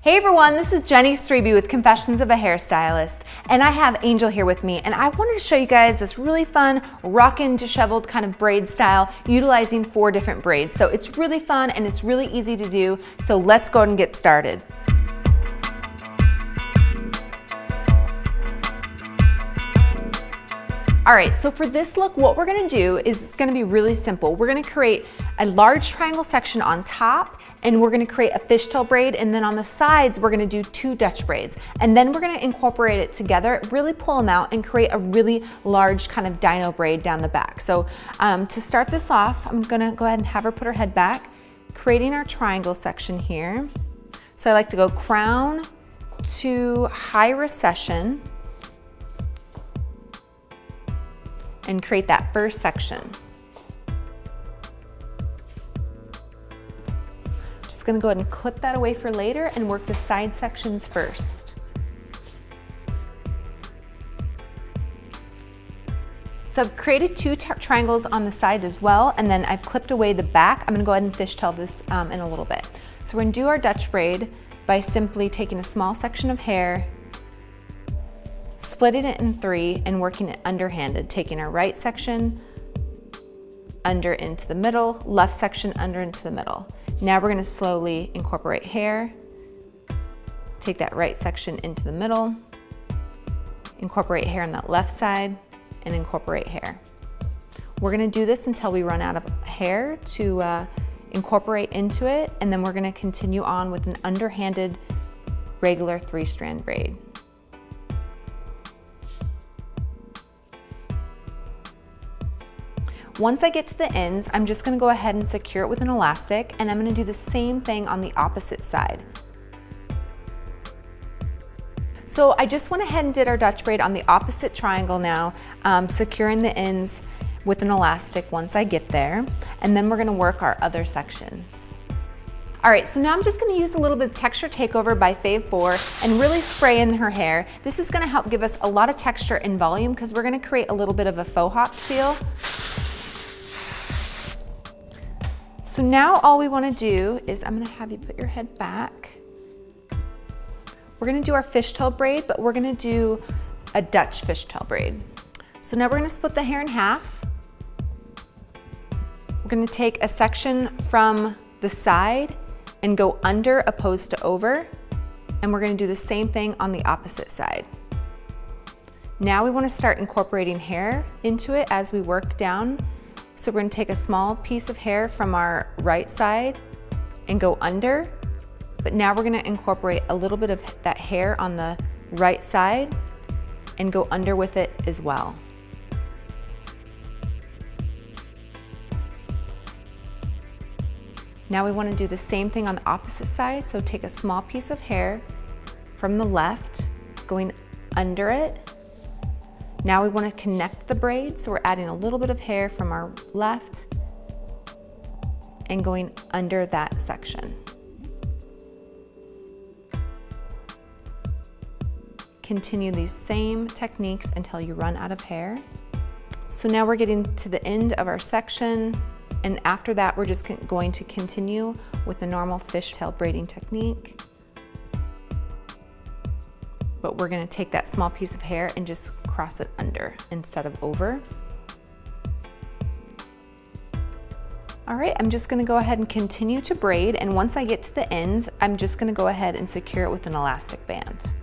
Hey everyone, this is Jenny Strebe with Confessions of a Hairstylist, and I have Angel here with me, and I wanted to show you guys this really fun rockin' disheveled kind of braid style utilizing 4 different braids. So it's really fun and it's really easy to do, so let's go ahead and get started. All right, so for this look, what we're gonna do is gonna be really simple. We're gonna create a large triangle section on top, and we're gonna create a fishtail braid, and then on the sides, we're gonna do 2 Dutch braids. And then we're gonna incorporate it together, really pull them out, and create a really large kind of dino braid down the back. So to start this off, I'm gonna go ahead and have her put her head back, creating our triangle section here. So I like to go crown to high recession, and create that first section. Just gonna go ahead and clip that away for later and work the side sections first. So I've created 2 triangles on the side as well, and then I've clipped away the back. I'm gonna go ahead and fishtail this in a little bit. So we're gonna do our Dutch braid by simply taking a small section of hair, splitting it in 3 and working it underhanded, taking our right section under into the middle, left section under into the middle. Now we're gonna slowly incorporate hair, take that right section into the middle, incorporate hair on that left side, and incorporate hair. We're gonna do this until we run out of hair to incorporate into it, and then we're gonna continue on with an underhanded regular 3-strand braid. Once I get to the ends, I'm just gonna go ahead and secure it with an elastic, and I'm gonna do the same thing on the opposite side. So I just went ahead and did our Dutch braid on the opposite triangle now, securing the ends with an elastic once I get there, and then we're gonna work our other sections. All right, so now I'm just gonna use a little bit of Texture Takeover by Faux and really spray in her hair. This is gonna help give us a lot of texture and volume because we're gonna create a little bit of a faux hawk feel. So now all we wanna do is, I'm gonna have you put your head back. We're gonna do our fishtail braid, but we're gonna do a Dutch fishtail braid. So now we're gonna split the hair in half. We're gonna take a section from the side and go under opposed to over, and we're gonna do the same thing on the opposite side. Now we wanna start incorporating hair into it as we work down. So we're gonna take a small piece of hair from our right side and go under, but now we're gonna incorporate a little bit of that hair on the right side and go under with it as well. Now we wanna do the same thing on the opposite side, so take a small piece of hair from the left, going under it. Now we want to connect the braids, so we're adding a little bit of hair from our left and going under that section. Continue these same techniques until you run out of hair. So now we're getting to the end of our section, and after that we're just going to continue with the normal fishtail braiding technique. But we're gonna take that small piece of hair and just cross it under instead of over. All right, I'm just gonna go ahead and continue to braid, and once I get to the ends, I'm just gonna go ahead and secure it with an elastic band.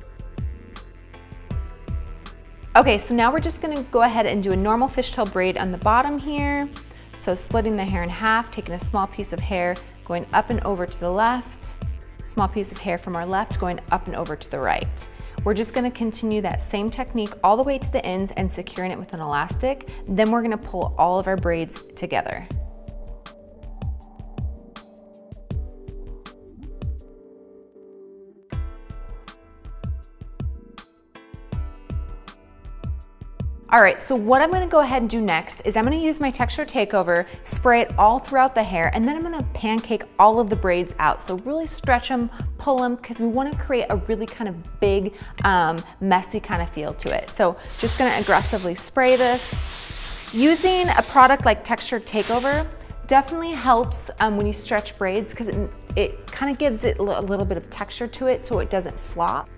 Okay, so now we're just gonna go ahead and do a normal fishtail braid on the bottom here. So splitting the hair in half, taking a small piece of hair, going up and over to the left, small piece of hair from our left, going up and over to the right. We're just gonna continue that same technique all the way to the ends and securing it with an elastic. Then we're gonna pull all of our braids together. All right, so what I'm gonna go ahead and do next is I'm gonna use my Texture Takeover, spray it all throughout the hair, and then I'm gonna pancake all of the braids out. So really stretch them, pull them, because we wanna create a really kind of big, messy kind of feel to it. So just gonna aggressively spray this. Using a product like Texture Takeover definitely helps when you stretch braids because it it kind of gives it a little bit of texture to it so it doesn't flop.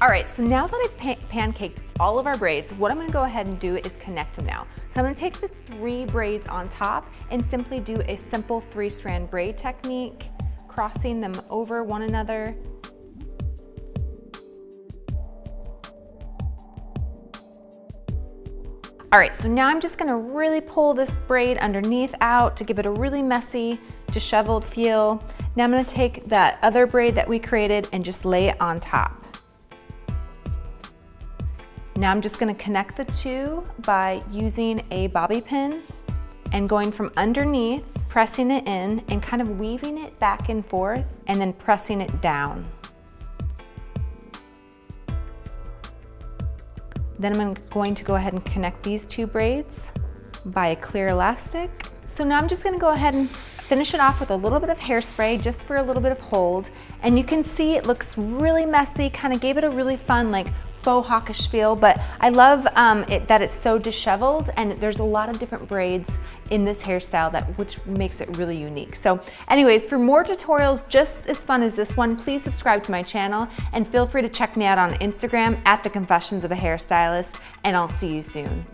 All right, so now that I've pancaked all of our braids, what I'm gonna go ahead and do is connect them now. So I'm gonna take the 3 braids on top and simply do a simple 3-strand braid technique, crossing them over one another. All right, so now I'm just gonna really pull this braid underneath out to give it a really messy, disheveled feel. Now I'm gonna take that other braid that we created and just lay it on top. Now I'm just gonna connect the 2 by using a bobby pin and going from underneath, pressing it in and kind of weaving it back and forth and then pressing it down. Then I'm going to go ahead and connect these 2 braids by a clear elastic. So now I'm just gonna go ahead and finish it off with a little bit of hairspray just for a little bit of hold. And you can see it looks really messy, kind of gave it a really fun like faux hawkish feel, but I love that it's so disheveled and there's a lot of different braids in this hairstyle which makes it really unique. So anyways, for more tutorials just as fun as this one, please subscribe to my channel and feel free to check me out on Instagram at The Confessions of a Hairstylist, and I'll see you soon.